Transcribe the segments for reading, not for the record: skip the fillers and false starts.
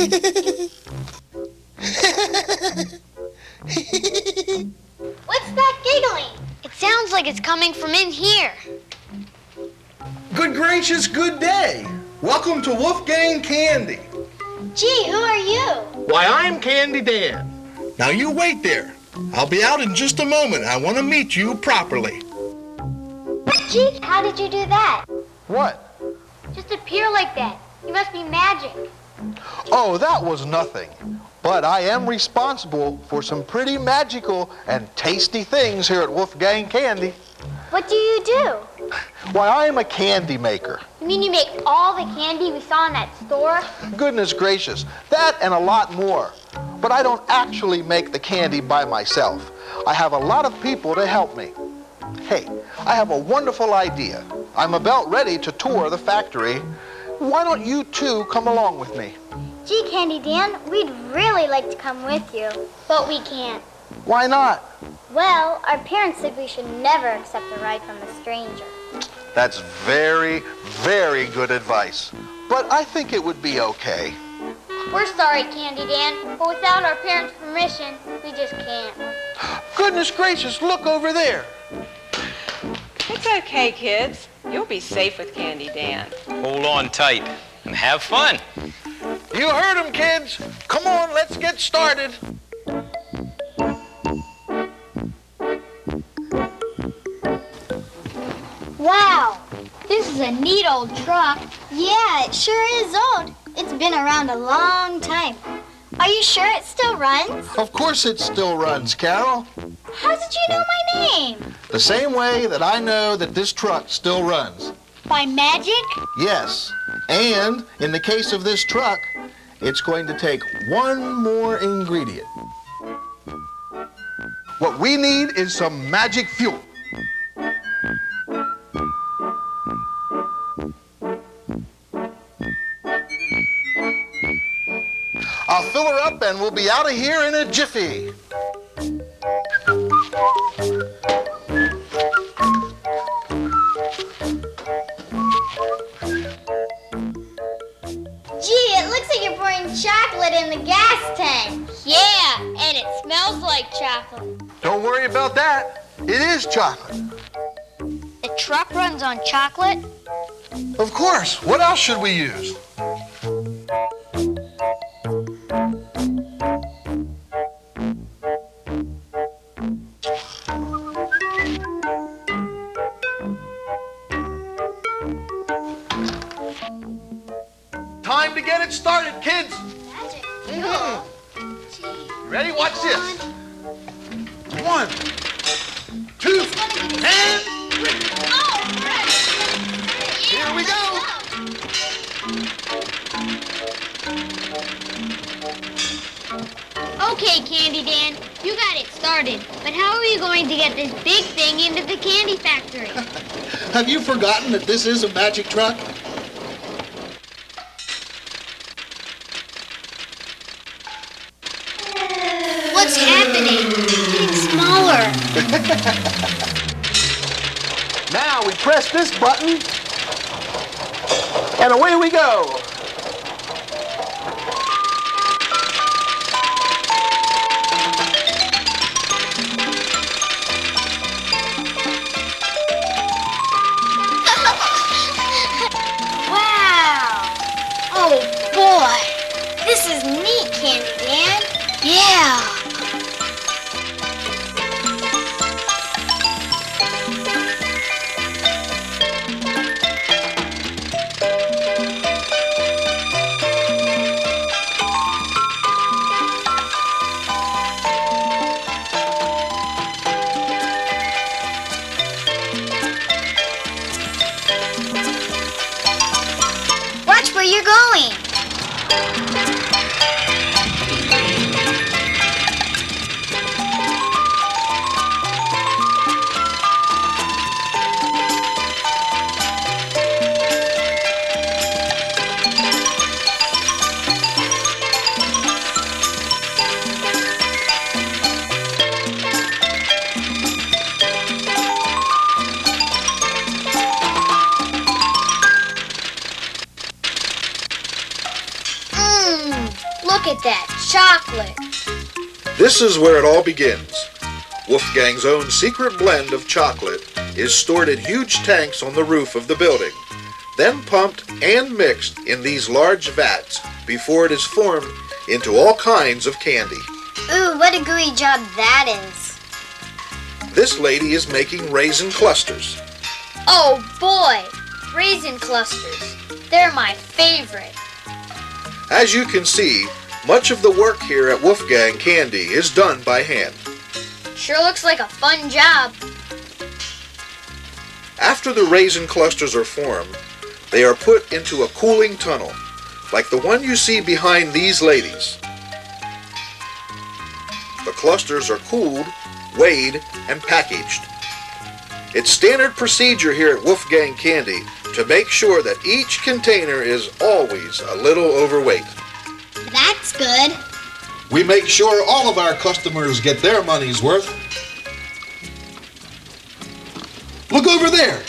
What's that giggling? It sounds like it's coming from in here. Good gracious, good day. Welcome to Wolfgang Candy. Gee, who are you? Why, I'm Candy Dan. Now you wait there. I'll be out in just a moment. I want to meet you properly. Gee, how did you do that? What? Just appear like that. You must be magic. Oh, that was nothing. But I am responsible for some pretty magical and tasty things here at Wolfgang Candy. What do you do? Why, I am a candy maker. You mean you make all the candy we saw in that store? Goodness gracious, that and a lot more. But I don't actually make the candy by myself. I have a lot of people to help me. Hey, I have a wonderful idea. I'm about ready to tour the factory. Why don't you two come along with me? Gee, Candy Dan, we'd really like to come with you. But we can't. Why not? Well, our parents said we should never accept a ride from a stranger. That's very, very good advice. But I think it would be okay. We're sorry, Candy Dan, but without our parents' permission, we just can't. Goodness gracious, look over there. It's okay, kids. You'll be safe with Candy Dan. Hold on tight and have fun. You heard him, kids. Come on, let's get started. Wow, this is a neat old truck. Yeah, it sure is old. It's been around a long time. Are you sure it still runs? Of course it still runs, Carol. How did you know my name? The same way that I know that this truck still runs. By magic? Yes. And in the case of this truck, it's going to take one more ingredient. What we need is some magic fuel. I'll fill her up and we'll be out of here in a jiffy. Gee, it looks like you're pouring chocolate in the gas tank. Yeah, and it smells like chocolate. Don't worry about that. It is chocolate. The truck runs on chocolate? Of course. What else should we use? Time to get it started, kids. Magic. Ready? Watch this. 1, 2, and 3. Oh, right. Here we go. Okay, Candy Dan, you got it started. But how are you going to get this big thing into the candy factory? Have you forgotten that this is a magic truck? What's happening? It's getting smaller. Now we press this button, and away we go. Wow. Oh, boy. This is neat, Candy Dan. Yeah. Watch where you're going. Look at that chocolate. This is where it all begins. Wolfgang's own secret blend of chocolate is stored in huge tanks on the roof of the building, then pumped and mixed in these large vats before it is formed into all kinds of candy. Ooh, what a gooey job that is. This lady is making raisin clusters. Oh boy, raisin clusters. They're my favorite. As you can see, much of the work here at Wolfgang Candy is done by hand. Sure looks like a fun job. After the raisin clusters are formed, they are put into a cooling tunnel, like the one you see behind these ladies. The clusters are cooled, weighed, and packaged. It's standard procedure here at Wolfgang Candy to make sure that each container is always a little overweight. That's good. We make sure all of our customers get their money's worth. Look over there.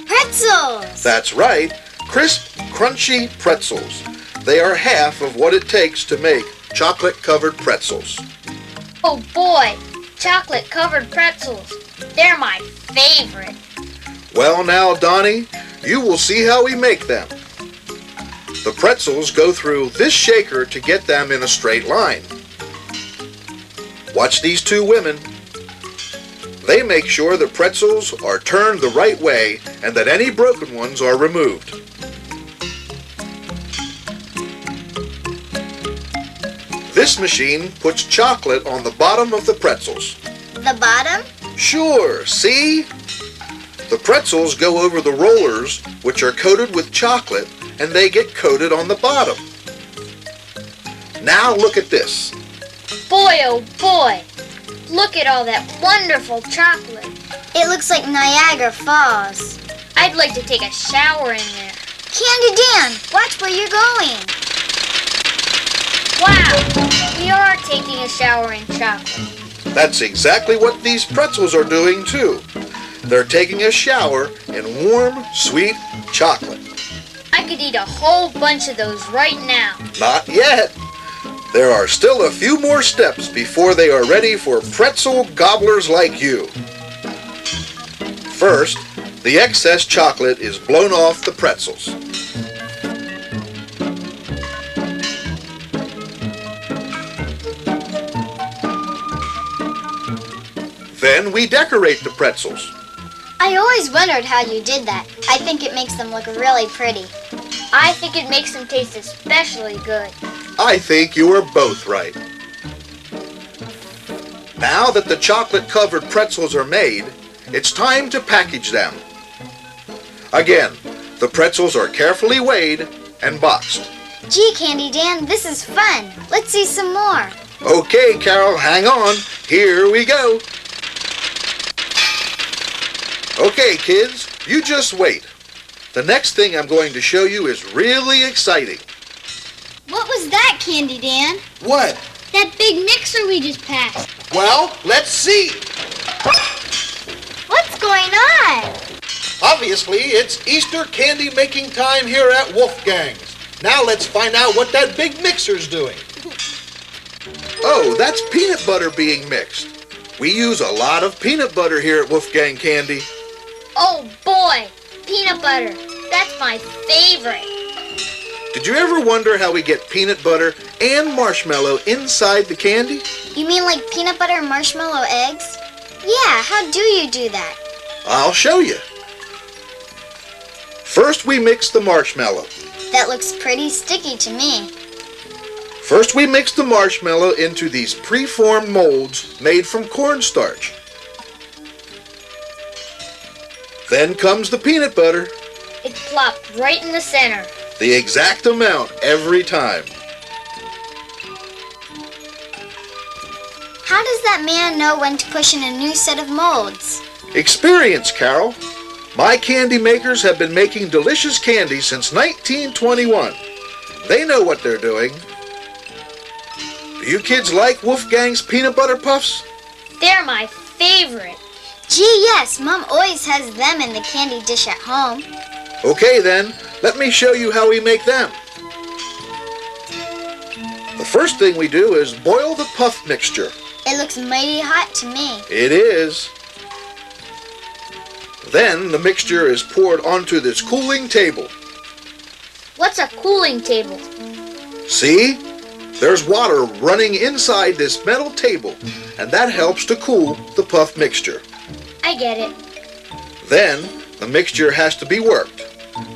Pretzels. That's right, crisp, crunchy pretzels. They are half of what it takes to make chocolate-covered pretzels. Oh boy, chocolate-covered pretzels. They're my favorite. Well now, Donnie, you will see how we make them. The pretzels go through this shaker to get them in a straight line. Watch these two women. They make sure the pretzels are turned the right way and that any broken ones are removed. This machine puts chocolate on the bottom of the pretzels. The bottom? Sure, see? The pretzels go over the rollers, which are coated with chocolate, and they get coated on the bottom. Now look at this. Boy, oh boy. Look at all that wonderful chocolate. It looks like Niagara Falls. I'd like to take a shower in there. Candy Dan, watch where you're going. Wow, we are taking a shower in chocolate. That's exactly what these pretzels are doing too. They're taking a shower in warm, sweet chocolate. I could eat a whole bunch of those right now. Not yet. There are still a few more steps before they are ready for pretzel gobblers like you. First, the excess chocolate is blown off the pretzels. Then we decorate the pretzels. I always wondered how you did that. I think it makes them look really pretty. I think it makes them taste especially good. I think you are both right. Now that the chocolate-covered pretzels are made, it's time to package them. Again, the pretzels are carefully weighed and boxed. Gee, Candy Dan, this is fun. Let's see some more. Okay, Carol, hang on. Here we go. Okay, kids, you just wait. The next thing I'm going to show you is really exciting. What was that, Candy Dan? What? That big mixer we just passed. Well, let's see. What's going on? Obviously, it's Easter candy making time here at Wolfgang's. Now let's find out what that big mixer's doing. Oh, that's peanut butter being mixed. We use a lot of peanut butter here at Wolfgang Candy. Oh boy, peanut butter. That's my favorite. Did you ever wonder how we get peanut butter and marshmallow inside the candy? You mean like peanut butter and marshmallow eggs? Yeah, how do you do that? I'll show you. First, we mix the marshmallow. That looks pretty sticky to me. First, we mix the marshmallow into these pre-formed molds made from cornstarch. Then comes the peanut butter. It's plopped right in the center. The exact amount every time. How does that man know when to push in a new set of molds? Experience, Carol. My candy makers have been making delicious candy since 1921. They know what they're doing. Do you kids like Wolfgang's peanut butter puffs? They're my favorite. Gee, yes, Mom always has them in the candy dish at home. Okay then, let me show you how we make them. The first thing we do is boil the puff mixture. It looks mighty hot to me. It is. Then the mixture is poured onto this cooling table. What's a cooling table? See? There's water running inside this metal table, and that helps to cool the puff mixture. I get it. Then the mixture has to be worked.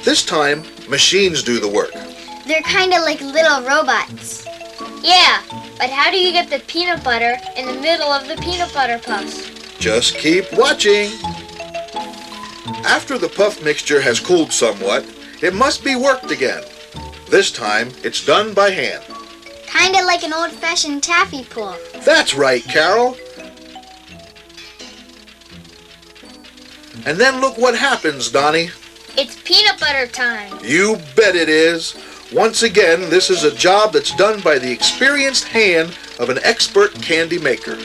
This time, machines do the work. They're kind of like little robots. Yeah, but how do you get the peanut butter in the middle of the peanut butter puffs? Just keep watching. After the puff mixture has cooled somewhat, it must be worked again. This time, it's done by hand. Kind of like an old-fashioned taffy pull. That's right, Carol. And then look what happens, Donnie. It's peanut butter time. You bet it is. Once again, this is a job that's done by the experienced hand of an expert candy maker.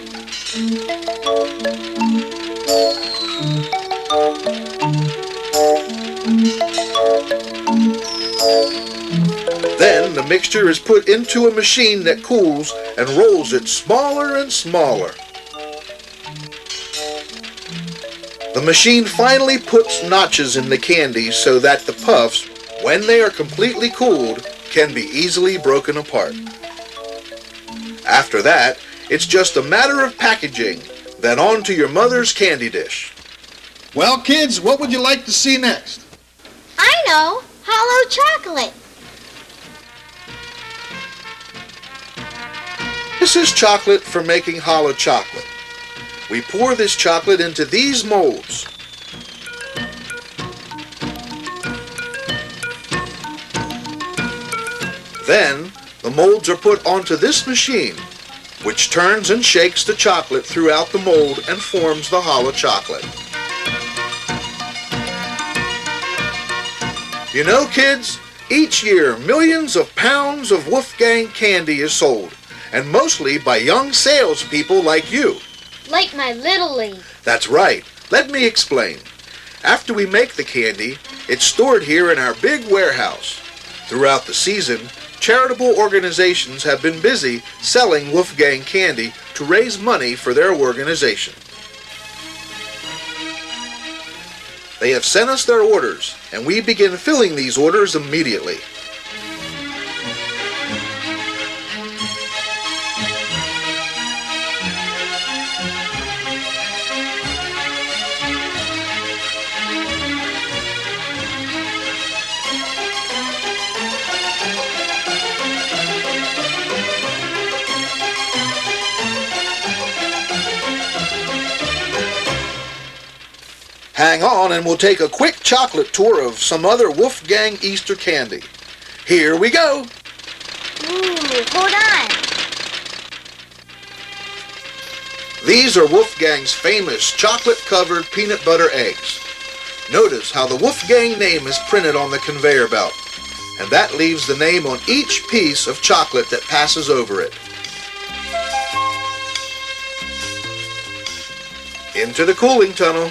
Then the mixture is put into a machine that cools and rolls it smaller and smaller. The machine finally puts notches in the candy so that the puffs, when they are completely cooled, can be easily broken apart. After that, it's just a matter of packaging, then on to your mother's candy dish. Well, kids, what would you like to see next? I know. Hollow chocolate. This is chocolate for making hollow chocolate. We pour this chocolate into these molds. Then, the molds are put onto this machine, which turns and shakes the chocolate throughout the mold and forms the hollow chocolate. You know, kids, each year millions of pounds of Wolfgang candy is sold, and mostly by young salespeople like you. Like my Little League. That's right. Let me explain. After we make the candy, it's stored here in our big warehouse. Throughout the season, charitable organizations have been busy selling Wolfgang candy to raise money for their organization. They have sent us their orders, and we begin filling these orders immediately. Hang on and we'll take a quick chocolate tour of some other Wolfgang Easter candy. Here we go. Ooh, hold on. These are Wolfgang's famous chocolate-covered peanut butter eggs. Notice how the Wolfgang name is printed on the conveyor belt, and that leaves the name on each piece of chocolate that passes over it. Into the cooling tunnel.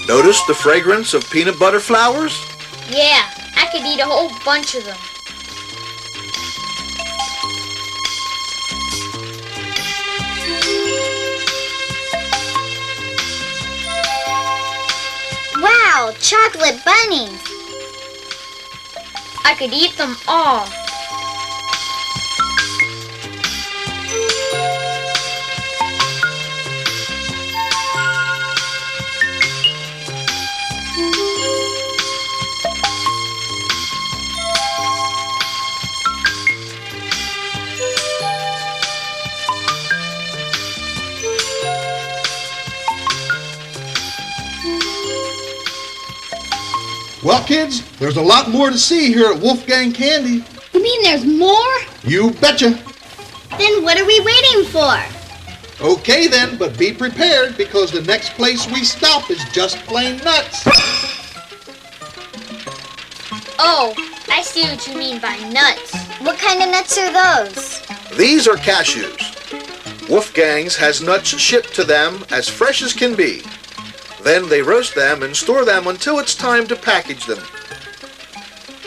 Notice the fragrance of peanut butter flowers? Yeah, I could eat a whole bunch of them. Wow, chocolate bunnies. I could eat them all. Well, kids, there's a lot more to see here at Wolfgang Candy. You mean there's more? You betcha. Then what are we waiting for? Okay then, but be prepared because the next place we stop is just plain nuts. Oh, I see what you mean by nuts. What kind of nuts are those? These are cashews. Wolfgang's has nuts shipped to them as fresh as can be. Then they roast them and store them until it's time to package them.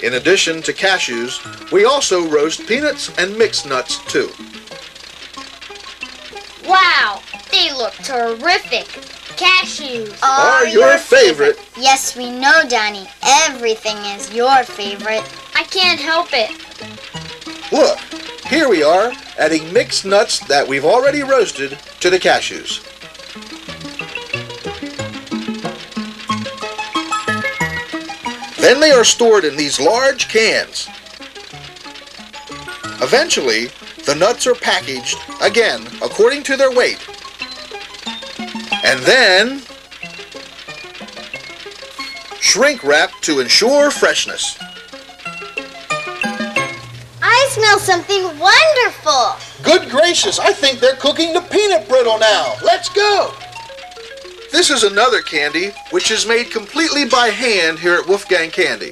In addition to cashews, we also roast peanuts and mixed nuts too. Wow, they look terrific. Cashews Are your favorite. Yes, we know, Donnie. Everything is your favorite. I can't help it. Look, here we are adding mixed nuts that we've already roasted to the cashews. Then they are stored in these large cans. Eventually, the nuts are packaged, again, according to their weight. And then shrink wrapped to ensure freshness. I smell something wonderful. Good gracious, I think they're cooking the peanut brittle now. Let's go. This is another candy which is made completely by hand here at Wolfgang Candy.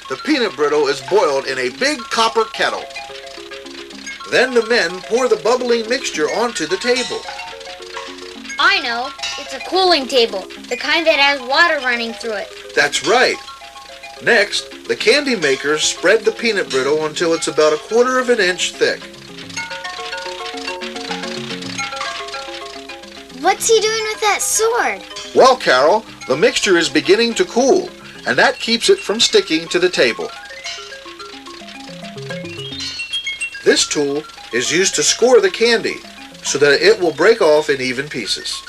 The peanut brittle is boiled in a big copper kettle. Then the men pour the bubbling mixture onto the table. I know. It's a cooling table, the kind that has water running through it. That's right. Next, the candy makers spread the peanut brittle until it's about 1/4 of an inch thick. What's he doing with that sword? Well, Carol, the mixture is beginning to cool, and that keeps it from sticking to the table. This tool is used to score the candy so that it will break off in even pieces.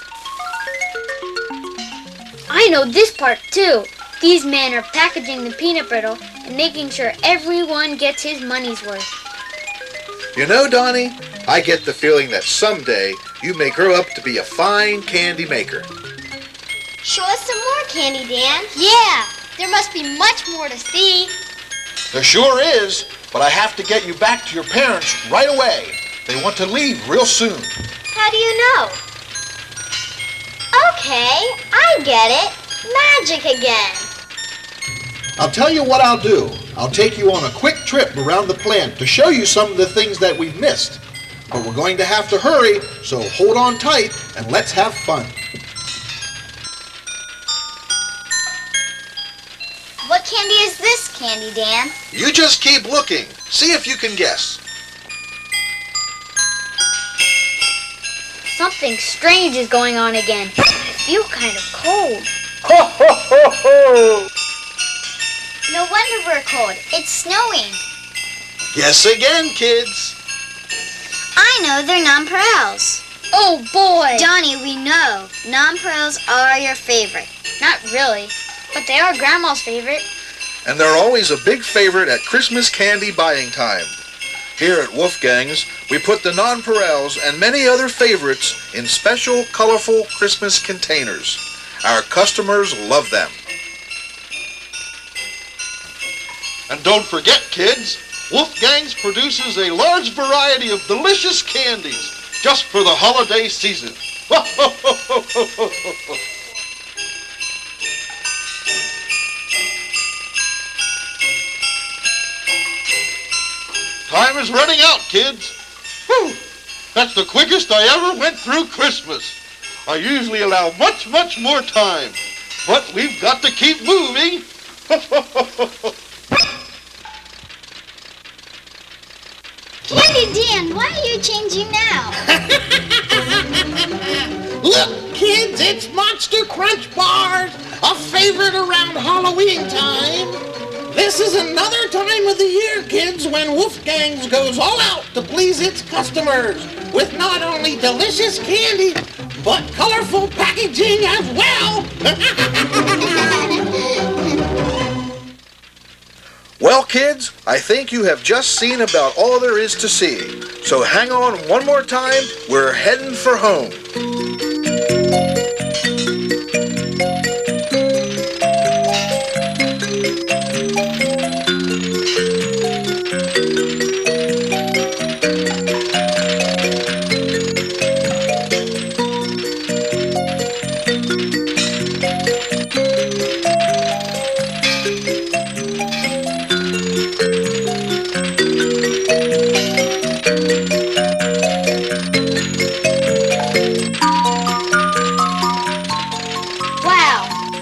I know this part too. These men are packaging the peanut brittle and making sure everyone gets his money's worth. You know, Donnie, I get the feeling that someday you may grow up to be a fine candy maker. Show us some more candy, Dan. Yeah, there must be much more to see. There sure is, but I have to get you back to your parents right away. They want to leave real soon. How do you know? Okay, I get it. Magic again. I'll tell you what I'll do. I'll take you on a quick trip around the plant to show you some of the things that we've missed. But we're going to have to hurry, so hold on tight and let's have fun. What candy is this candy, Dan? You just keep looking. See if you can guess. Something strange is going on again. I feel kind of cold. Ho, ho, ho, ho! No wonder we're cold. It's snowing. Guess again, kids. I know they're nonpareils. Oh, boy. Johnny, we know. Nonpareils are your favorite. Not really, but they are Grandma's favorite. And they're always a big favorite at Christmas candy buying time. Here at Wolfgang's, we put the nonpareils and many other favorites in special, colorful Christmas containers. Our customers love them. And don't forget, kids, Wolfgang's produces a large variety of delicious candies just for the holiday season. Time is running out, kids. Whew. That's the quickest I ever went through Christmas. I usually allow much, much more time. But we've got to keep moving. Candy Dan, why are you changing now? Look, kids, it's Monster Crunch Bars, a favorite around Halloween time. This is another time of the year, kids, when Wolfgang's goes all out to please its customers with not only delicious candy, but colorful packaging as well. Well, kids, I think you have just seen about all there is to see. So hang on one more time. We're heading for home.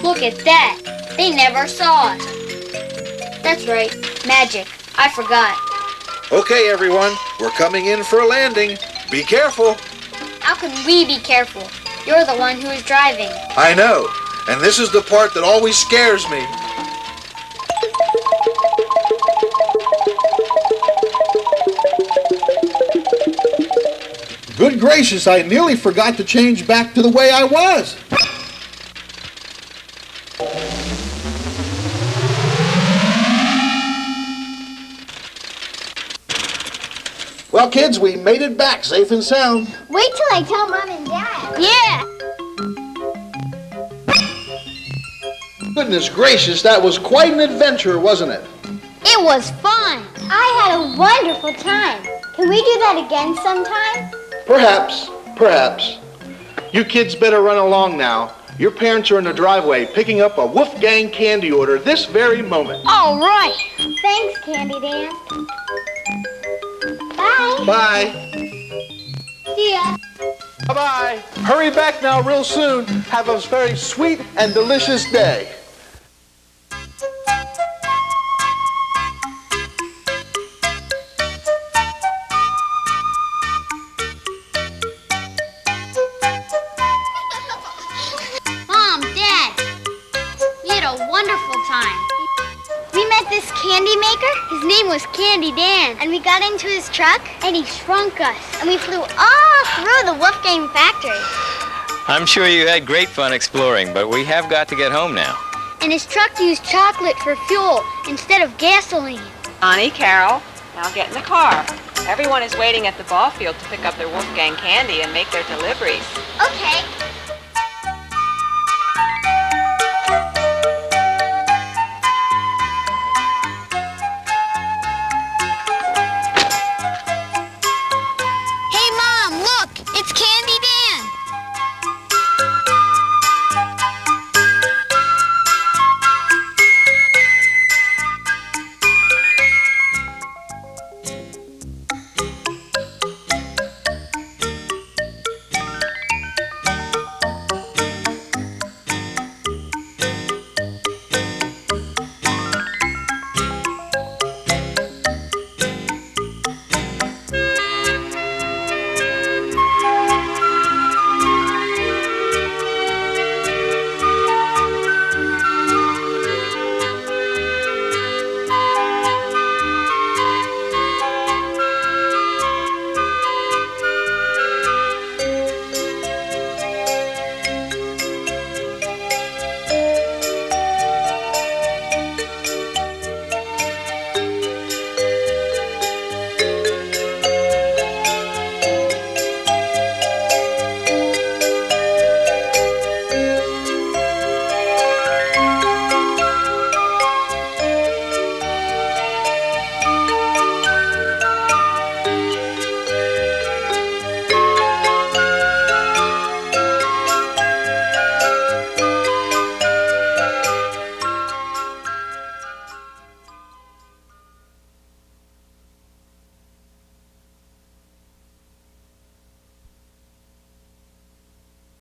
Look at that. They never saw us. That's right, magic. I forgot. Okay, everyone, we're coming in for a landing. Be careful. How can we be careful? You're the one who is driving. I know, and this is the part that always scares me. Good gracious, I nearly forgot to change back to the way I was. Well, kids, we made it back safe and sound. Wait till I tell Mom and Dad. Yeah. Goodness gracious, that was quite an adventure, wasn't it? It was fun. I had a wonderful time. Can we do that again sometime? Perhaps. You kids better run along now. Your parents are in the driveway picking up a Wolfgang candy order this very moment. All right. Thanks, Candy Dan. Bye. Bye. See ya. Bye-bye. Hurry back now real soon. Have a very sweet and delicious day. Mom, Dad, we had a wonderful time. We met this candy maker. His name was Candy Dan. And we got into his truck, and he shrunk us. And we flew all through the Wolfgang factory. I'm sure you had great fun exploring, but we have got to get home now. And his truck used chocolate for fuel instead of gasoline. Connie, Carol, now get in the car. Everyone is waiting at the ball field to pick up their Wolfgang candy and make their deliveries. Okay.